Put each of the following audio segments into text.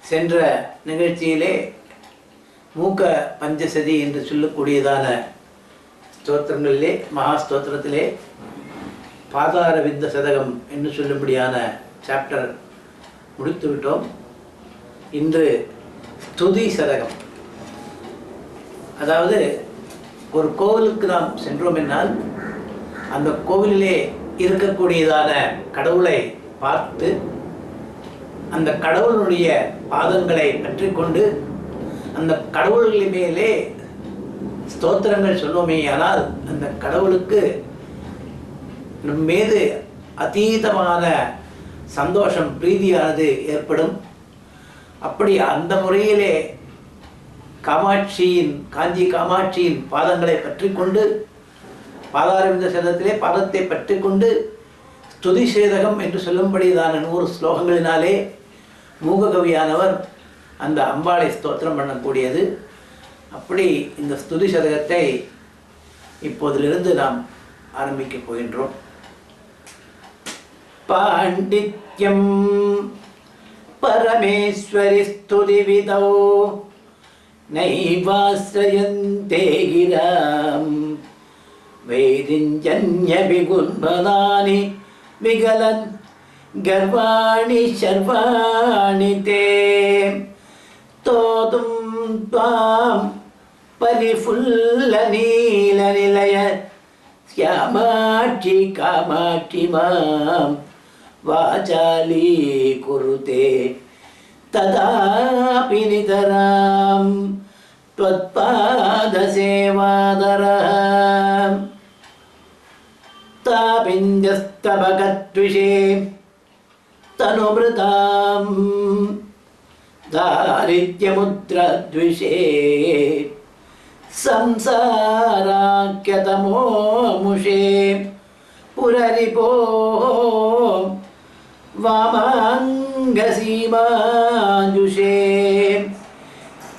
சென்ற நிகழ்ச்சியிலே மூக்க பஞ்சசதி என்று சொல்லக்கூடியதான ஸ்தோத்திரங்களிலே மகா ஸ்தோத்திரத்திலே பாதார விந்த சதகம் என்று சொல்லும்படியான சாப்டர் முடித்து விட்டோம். இன்று ஸ்துதி சதகம், அதாவது ஒரு கோவிலுக்கு நாம் சென்றோம் என்னால் அந்த கோவிலிலே இருக்கக்கூடியதான கடவுளை பார்த்து அந்த கடவுளுடைய பாதங்களை பற்றி கொண்டு அந்த கடவுள்களின் மேலே ஸ்தோத்திரங்கள் சொன்னோமே, ஆனால் அந்த கடவுளுக்கு நம் மீது அதீதமான சந்தோஷம், பிரீதியானது ஏற்படும். அப்படி அந்த முறையிலே காஞ்சி காமாட்சியின் பாதங்களை பற்றி கொண்டு பாதாரவிந்த சதகத்திலே பாதத்தை பற்றி கொண்டு ஸ்துதி சேதகம் என்று சொல்லும்படிதான 100 ஸ்லோகங்களினாலே மூககவியானவர் அந்த அம்பாளை ஸ்தோத்திரம் பண்ணக்கூடியது. அப்படி இந்த ஸ்துதி சதகத்தை இப்போதிலிருந்து நாம் ஆரம்பிக்க போகின்றோம். பாண்டித்யம் பரமேஸ்வரி ஸ்துதி விதோ நைவாஸ்ரயந்தே கிராம் வைரிஞ்சன்ய விகுண்பதானி விகலன் கர்வாணி சர்வாணி தே தோதும் த்வாம் பரிஃபுல்ல நீல நிலைய ஸ்யாமாட்சி காமாட்சி மாம் வாசாலி குருதே ததாபி நிதராம் த்வத்பாத சேவாதரம் தாபிஞ்சஸ்தபகத்விஷே தனுமிருதாம் தாரித்யமுத்ரத்விஷே சம்சாராக்கியதமோமுஷே புரரிபோ வாமாங்கசீமாஞ்சுஷே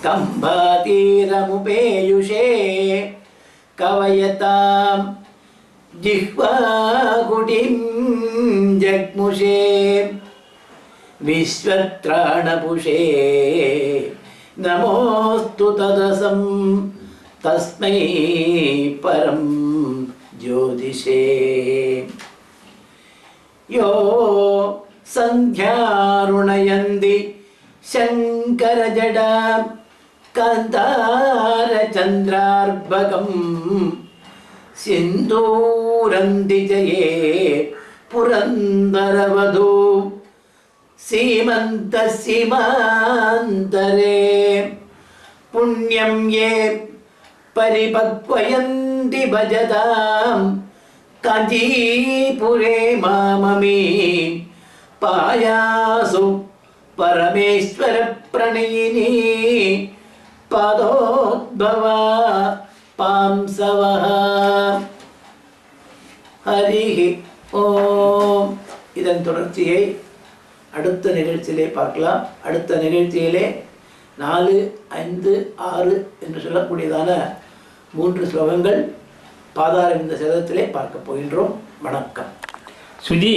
கம்பாதீரமுபேயுஷே கவயதாம் ஜிஹ்வாகுடிம் ஜக்முஷே விஸ்வத்ராணபுஷே நமோஸ்து ததசம் தஸ்மை பரம் ஜோதிஷே யோ சந்தியாருணயந்தி சங்கரஜடா காந்தாரச்சந்திரார்பகம் சிந்தூரந்தி ஜயே புரந்தரவது சீமந்த சீமாந்தரே புண்ணியம் யே பரிபக்வயந்தி பஜதாம் காஞ்சிபுரே மாமமி பாயாசு பரமேஸ்வர பிரணயினி பாதோத்பவா பாம்சவஹ. ஹரி ஓம். இதன் தொடர்ச்சியை அடுத்த நிகழ்ச்சியிலே பார்க்கலாம். அடுத்த நிகழ்ச்சியிலே 4, 5, 6 என்று சொல்லக்கூடியதான 3 ஸ்லோகங்கள் பாதாரவிந்த சதகத்திலே பார்க்க போகின்றோம். வணக்கம். சுஜி.